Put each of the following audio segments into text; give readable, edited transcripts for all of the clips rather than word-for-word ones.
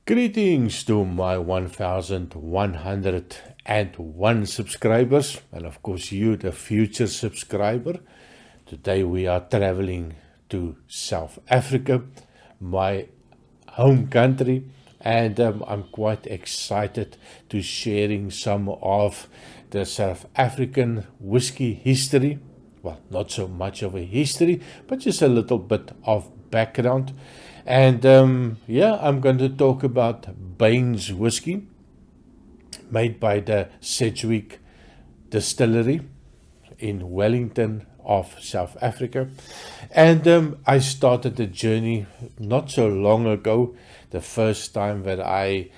Greetings to my 1101 subscribers, and of course you, the future subscriber. Today we are traveling to South Africa, my home country, and I'm quite excited to sharing some of the South African whiskey history. Well, not so much of a history, but just a little bit of background. And I'm going to talk about Bain's whiskey, made by the Sedgwick Distillery in Wellington of South Africa. And I started the journey not so long ago, the first time that I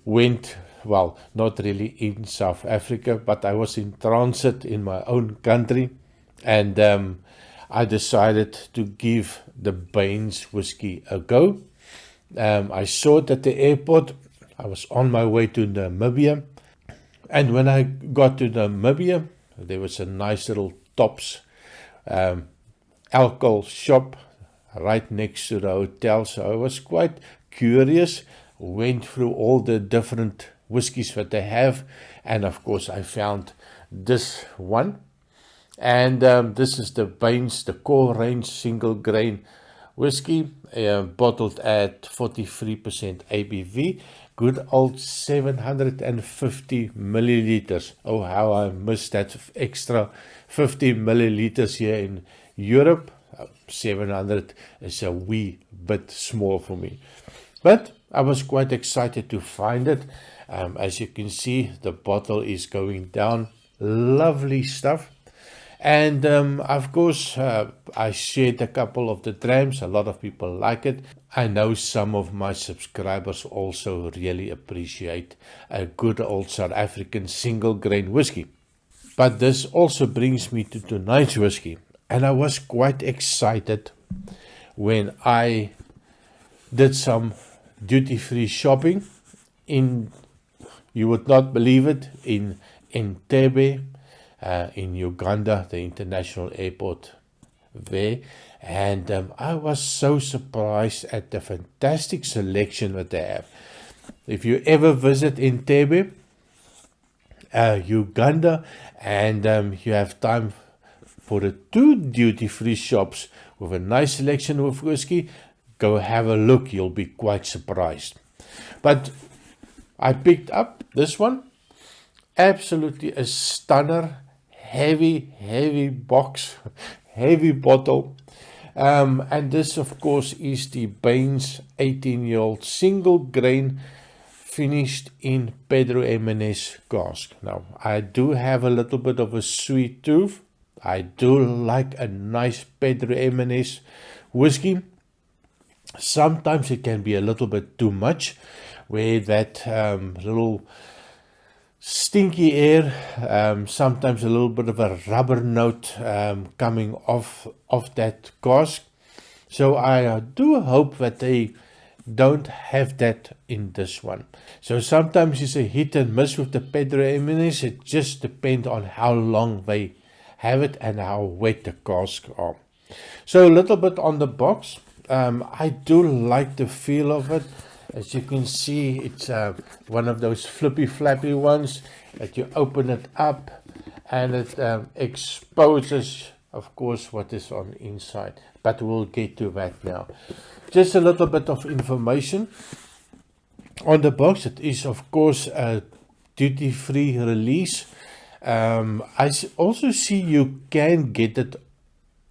went, well, not really in South Africa, but I was in transit in my own country. And I decided to give the Bains whiskey a go. I saw it at the airport. I was on my way to Namibia. And when I got to Namibia, there was a nice little Tops alcohol shop right next to the hotel. So I was quite curious, went through all the different whiskies that they have. And of course, I found this one. And this is the Bains, the core range single grain whiskey, bottled at 43% ABV, good old 750 milliliters. Oh, how I missed that extra 50 milliliters here in Europe. 700 is a wee bit small for me. But I was quite excited to find it. As you can see, the bottle is going down. Lovely stuff. And of course, I shared a couple of the drams. A lot of people like it. I know some of my subscribers also really appreciate a good old South African single grain whiskey. But this also brings me to tonight's whiskey. And I was quite excited when I did some duty-free shopping in, you would not believe it, in Entebbe, in Uganda, the international airport there. And I was so surprised at the fantastic selection that they have. If you ever visit Entebbe, Uganda, and you have time for the two duty-free shops with a nice selection of whiskey, go have a look. You'll be quite surprised. But I picked up this one. Absolutely a stunner. Heavy box, heavy bottle. And this, of course, is the Bains 18-year-old single grain finished in Pedro Ximénez cask. Now, I do have a little bit of a sweet tooth. I do like a nice Pedro Ximénez whiskey. Sometimes it can be a little bit too much, where that little stinky air, sometimes a little bit of a rubber note coming off that cask. So I do hope that they don't have that in this one. So sometimes it's a hit and miss with the Pedro Ximénez. It just depends on how long they have it and how wet the casks are. So a little bit on the box. I do like the feel of it. As you can see, it's one of those flappy ones that you open it up and it exposes, of course, what is on the inside. But we'll get to that now. Just a little bit of information on the box. It is, of course, a duty-free release. I also see you can get it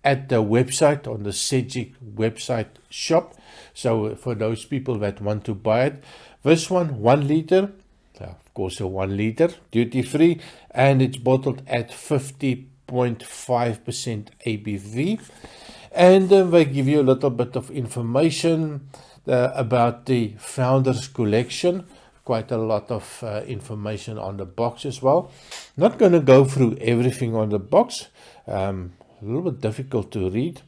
at the website, on the Sedgwick website shop. So for those people that want to buy it, this one, 1 liter, of course a 1 liter, duty free, and it's bottled at 50.5% ABV. And they give you a little bit of information about the Founders Collection. Quite a lot of information on the box as well. Not going to go through everything on the box. A little bit difficult to read.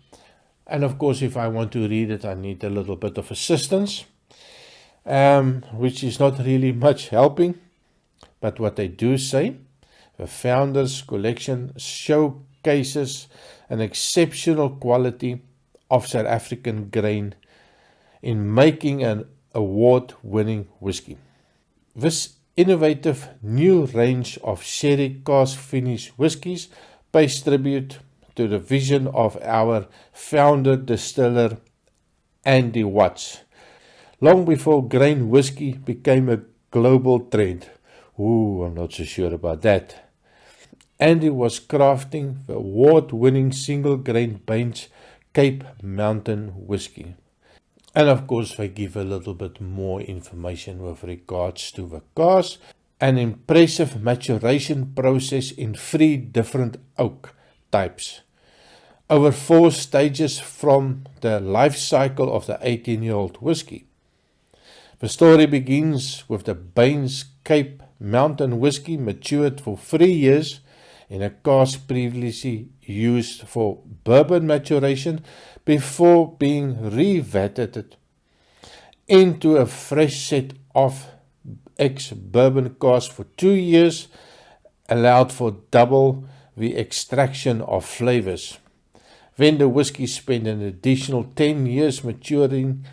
And of course, if I want to read it, I need a little bit of assistance, which is not really much helping. But what they do say, the Founders Collection showcases an exceptional quality of South African grain in making an award-winning whiskey. This innovative new range of sherry cask finish whiskies pays tribute to the vision of our founder distiller Andy Watts, long before grain whiskey became a global trend. Ooh, I'm not so sure about that. Andy was crafting the award-winning single-grain Bains Cape Mountain whiskey. And of course, they give a little bit more information with regards to the cask. An impressive maturation process in 3 different oak types. Over 4 stages from the life cycle of the 18-year-old whiskey. The story begins with the Bains Cape Mountain whiskey matured for 3 years in a cask previously used for bourbon maturation before being re-vatted into a fresh set of ex-bourbon cask for 2 years, allowed for double the extraction of flavors. Then the whiskey spent an additional 10 years maturing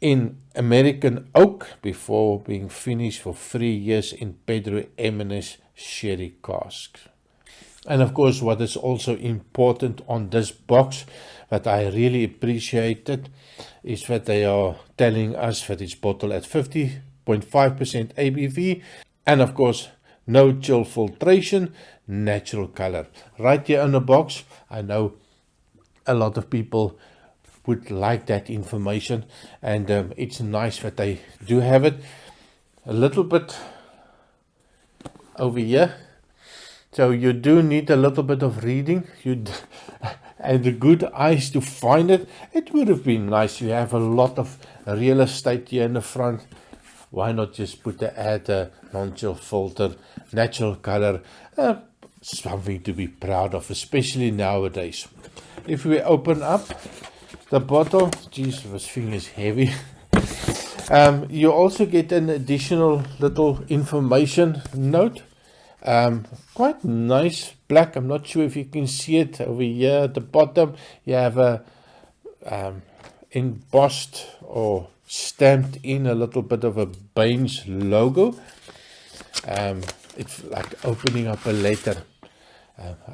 in American oak before being finished for 3 years in Pedro Ximénez sherry casks. And of course, what is also important on this box that I really appreciated is that they are telling us that it's bottled at 50.5% ABV, and of course, no chill filtration, natural color. Right here on the box, I know a lot of people would like that information, and it's nice that they do have it. A little bit over here. So you do need a little bit of reading and the good eyes to find it. It would have been nice. You have a lot of real estate here in the front. Why not just put the ad, non-chill filter, natural color, something to be proud of, especially nowadays. If we open up the bottle, geez, this thing is heavy. You also get an additional little information note. Quite nice black. I'm not sure if you can see it over here at the bottom. You have a embossed or stamped in a little bit of a Bains logo. It's like opening up a letter.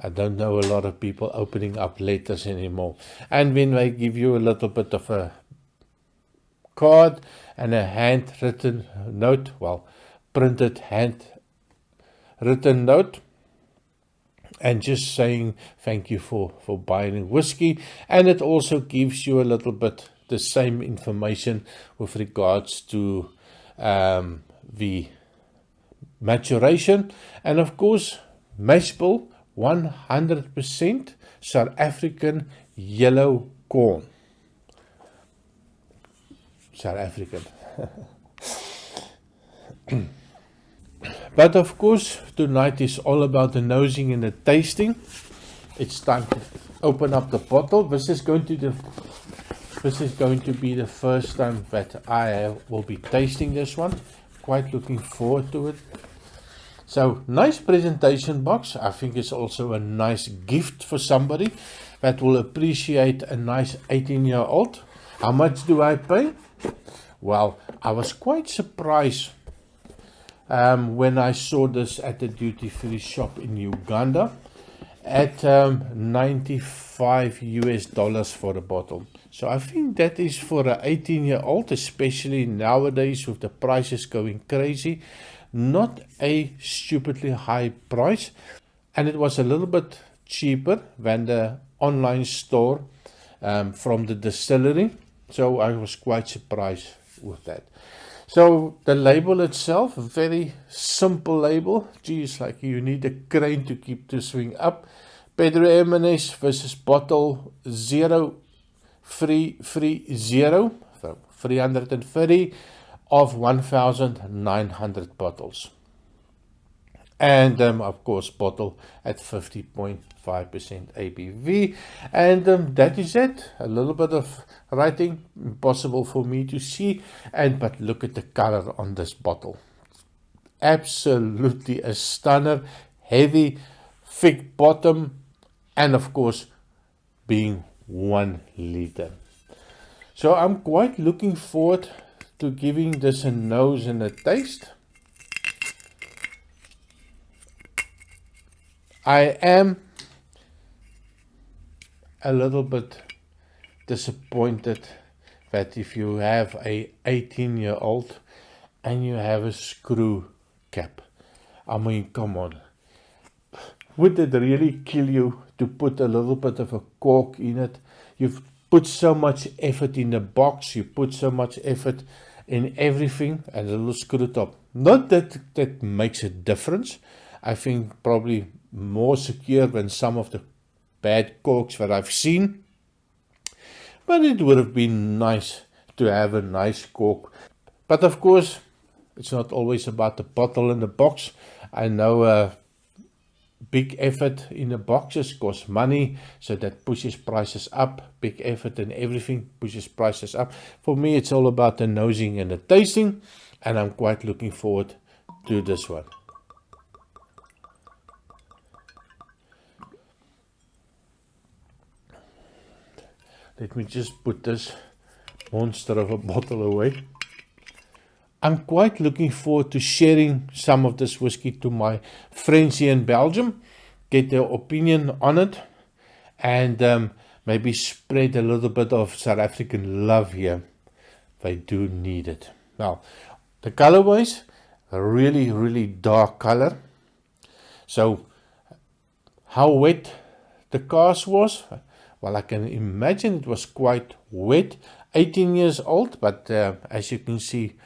I don't know a lot of people opening up letters anymore. And then they give you a little bit of a card and a handwritten note, well, printed handwritten note, and just saying thank you for buying whiskey. And it also gives you a little bit the same information with regards to the maturation, and of course mash bill 100% South African yellow corn. South African. But of course, tonight is all about the nosing and the tasting. It's time to open up the bottle. This is going to be the first time that I will be tasting this one. Quite looking forward to it. So, nice presentation box. I think it's also a nice gift for somebody that will appreciate a nice 18-year-old. How much do I pay? Well, I was quite surprised when I saw this at the duty-free shop in Uganda at 95 US dollars for a bottle. So I think that is for an 18-year-old, especially nowadays with the prices going crazy, not a stupidly high price. And it was a little bit cheaper than the online store from the distillery. So I was quite surprised with that. So the label itself, a very simple label. Geez, like you need a crane to keep this thing up. Pedro Ximénez versus bottle 0330, so 330 of 1,900 bottles. And of course, bottle at 50.5% ABV. And that is it. A little bit of writing, impossible for me to see. But look at the color on this bottle. Absolutely a stunner. Heavy, thick bottom. And of course, being 1 liter. So I'm quite looking forward to giving this a nose and a taste. I am a little bit disappointed that if you have a 18-year-old and you have a screw cap, I mean, come on. Would it really kill you to put a little bit of a cork in it? You've put so much effort in the box, you put so much effort in everything, and a little screw top. Not that that makes a difference. I think probably more secure than some of the bad corks that I've seen. But it would have been nice to have a nice cork. But of course, it's not always about the bottle and the box. I know big effort in the boxes costs money, so that pushes prices up. Big effort and everything pushes prices up. For me, it's all about the nosing and the tasting, and I'm quite looking forward to this one. Let me just put this monster of a bottle away. I'm quite looking forward to sharing some of this whiskey to my friends here in Belgium, get their opinion on it, and maybe spread a little bit of South African love here. They do need it. Now, the colorways, a really, really dark color. So, how wet the cask was? Well, I can imagine it was quite wet. 18 years old, but as you can see,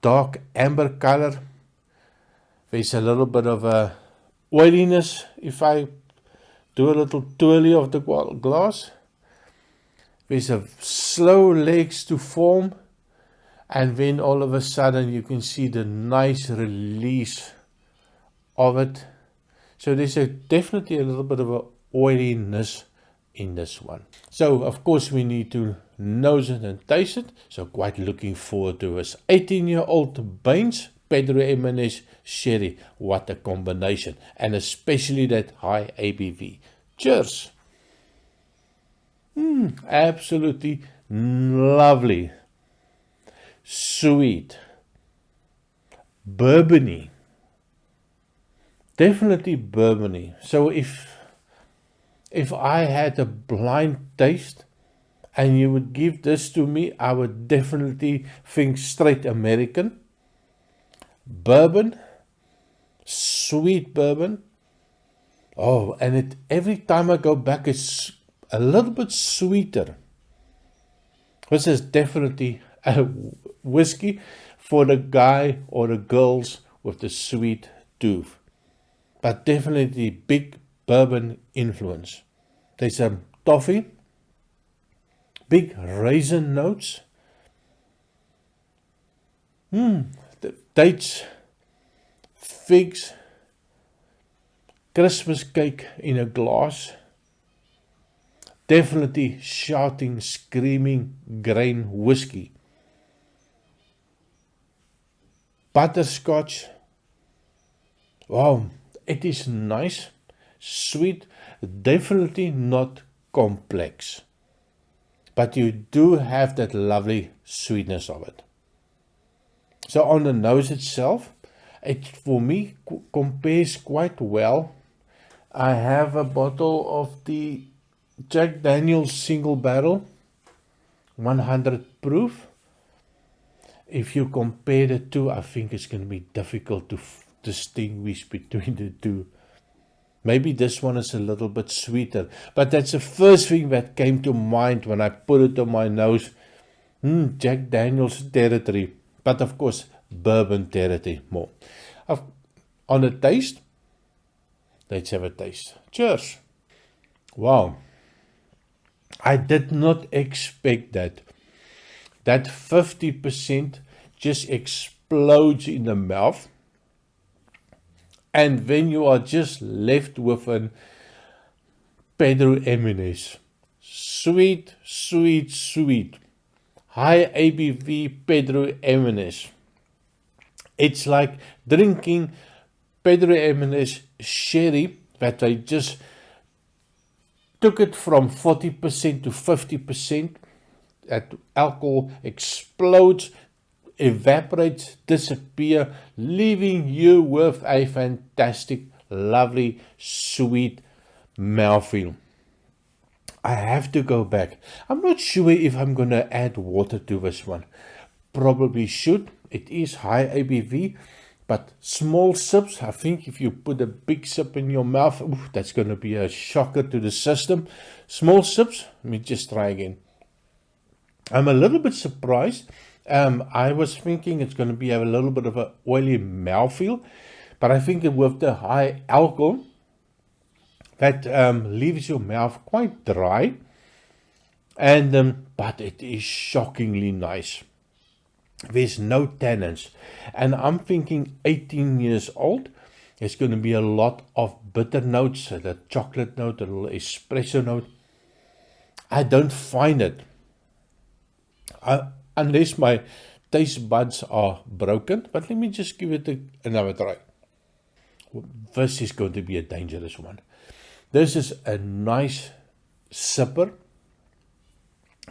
dark amber color. There's a little bit of a oiliness if I do a little twirly of the glass. There's a slow legs to form, and then all of a sudden you can see the nice release of it. So there's definitely a little bit of a oiliness in this one. So of course we need to nose it and taste it. So quite looking forward to this 18-year-old Bains Pedro Ximénez Sherry. What a combination, and especially that high ABV. Cheers. Absolutely lovely, sweet, bourbony, definitely bourbony. So if I had a blind taste and you would give this to me, I would definitely think straight American. Bourbon, sweet bourbon. Oh, and every time I go back, it's a little bit sweeter. This is definitely a whiskey for the guy or the girls with the sweet tooth. But definitely big bourbon influence. There's some toffee, big raisin notes, the dates, figs, Christmas cake in a glass. Definitely shouting, screaming grain whiskey. Butterscotch. Wow, it is nice, sweet, definitely not complex. But you do have that lovely sweetness of it. So on the nose itself, it for me compares quite well. I have a bottle of the Jack Daniel's single barrel, 100 proof. If you compare the two, I think it's going to be difficult to distinguish between the two. Maybe this one is a little bit sweeter, but that's the first thing that came to mind when I put it on my nose. Jack Daniel's territory, but of course bourbon territory more. On the taste, let's have a taste. Cheers. Wow. I did not expect that. That 50% just explodes in the mouth. And then you are just left with a Pedro Ximénez. Sweet, sweet, sweet. High ABV Pedro Ximénez. It's like drinking Pedro Ximénez sherry that they just took it from 40% to 50%. That alcohol explodes evaporate, disappear, leaving you with a fantastic, lovely, sweet mouthfeel. I have to go back. I'm not sure if I'm going to add water to this one. Probably should. It is high ABV, but small sips, I think if you put a big sip in your mouth, oof, that's going to be a shocker to the system. Small sips, let me just try again. I'm a little bit surprised. I was thinking it's going to be a little bit of an oily mouthfeel, but I think that with the high alcohol, that leaves your mouth quite dry, and but it is shockingly nice. There's no tannins, and I'm thinking 18 years old. There's going to be a lot of bitter notes, the chocolate note, a little espresso note. I don't find it. Unless my taste buds are broken, but let me just give it another try. This is going to be a dangerous one. This is a nice sipper.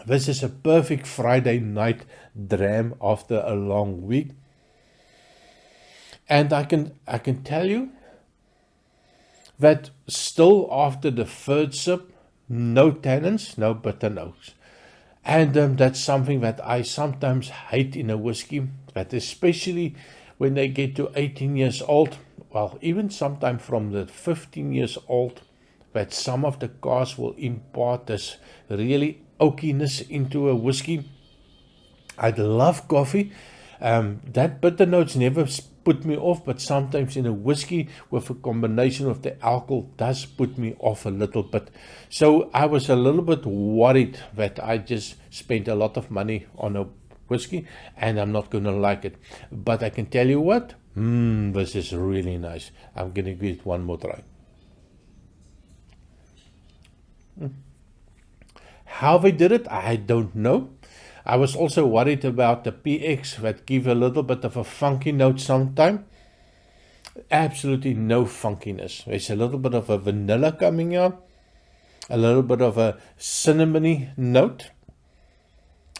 This is a perfect Friday night dram after a long week. And I can tell you that still after the third sip, no tannins, no bitter notes. And that's something that I sometimes hate in a whiskey, that especially when they get to 18 years old, well, even sometime from the 15 years old, that some of the casks will impart this really oakiness into a whiskey. I love coffee. That bitter notes never put me off, but sometimes in a whiskey with a combination of the alcohol does put me off a little bit. So I was a little bit worried that I just spent a lot of money on a whiskey and I'm not going to like it. But I can tell you what, this is really nice. I'm going to give it one more try. How they did it, I don't know. I was also worried about the PX that give a little bit of a funky note sometime. Absolutely no funkiness. There's a little bit of a vanilla coming out, a little bit of a cinnamony note,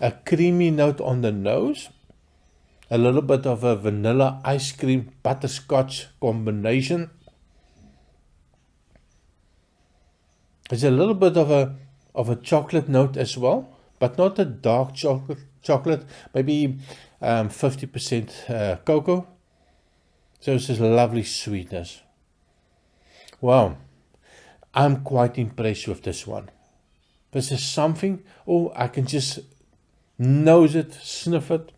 a creamy note on the nose, a little bit of a vanilla ice cream butterscotch combination. There's a little bit of a chocolate note as well, but not a dark chocolate, maybe 50% cocoa. So it's this lovely sweetness. Wow, I'm quite impressed with this one. This is something, I can just nose it, sniff it.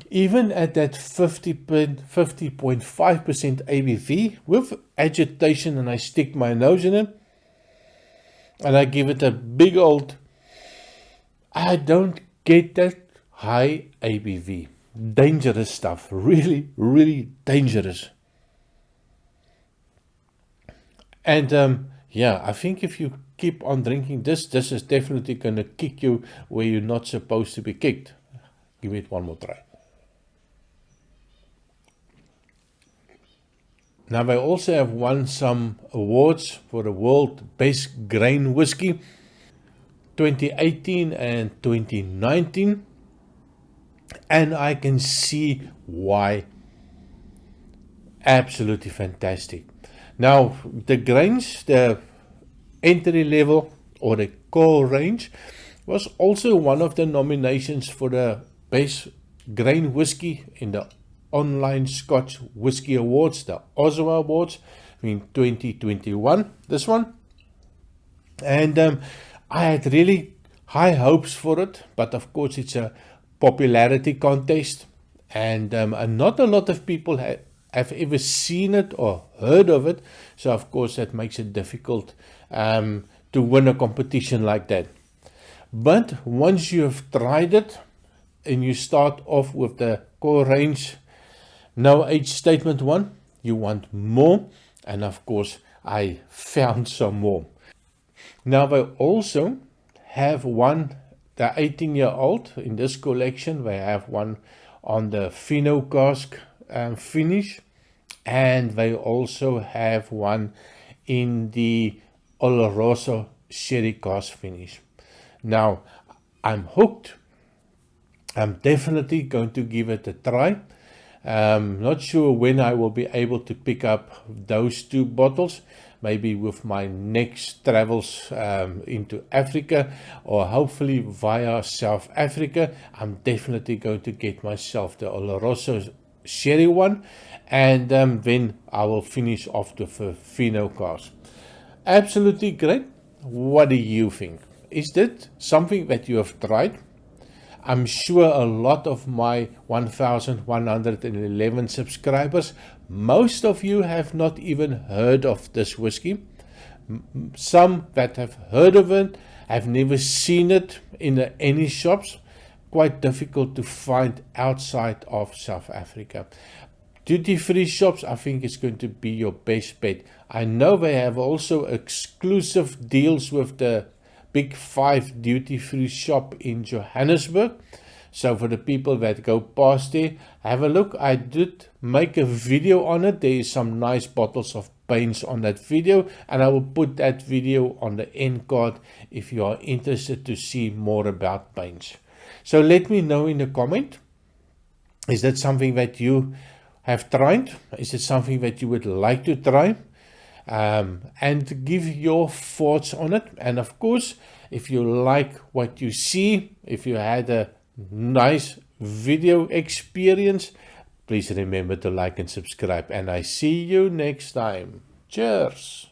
Even at that 50.5% ABV with agitation, and I stick my nose in it, and I give it a big old, I don't get that high ABV. Dangerous stuff. Really, really dangerous. And yeah, I think if you keep on drinking this is definitely going to kick you where you're not supposed to be kicked. Give it one more try. Now, they also have won some awards for the World Best Grain Whisky 2018 and 2019. And I can see why. Absolutely fantastic. Now, the grains, the entry level or the core range, was also one of the nominations for the Best Grain Whisky in the Online Scotch Whisky Awards, the Oslo Awards, in 2021, this one. And I had really high hopes for it, but of course it's a popularity contest, and not a lot of people have ever seen it or heard of it, so of course that makes it difficult to win a competition like that. But once you have tried it and you start off with the core range, no age statement one, you want more, and of course I found some more. Now they also have one, the 18-year-old in this collection. They have one on the Fino cask finish, and they also have one in the Oloroso sherry cask finish. Now I'm hooked. I'm definitely going to give it a try. Not sure when I will be able to pick up those 2 bottles, maybe with my next travels into Africa, or hopefully via South Africa. I'm definitely going to get myself the Oloroso sherry one, and then I will finish off the Fino cask. Absolutely great. What do you think? Is that something that you have tried? I'm sure a lot of my 1,111 subscribers, most of you have not even heard of this whiskey. Some that have heard of it have never seen it in any shops. Quite difficult to find outside of South Africa. Duty-free shops, I think, is going to be your best bet. I know they have also exclusive deals with the Big 5 duty-free shop in Johannesburg. So for the people that go past there, have a look. I did make a video on it. There is some nice bottles of Bains on that video, and I will put that video on the end card if you are interested to see more about Bains. So let me know in the comment, is that something that you have tried? Is it something that you would like to try? And give your thoughts on it. And of course, if you like what you see, if you had a nice video experience, please remember to like and subscribe. And I see you next time. Cheers.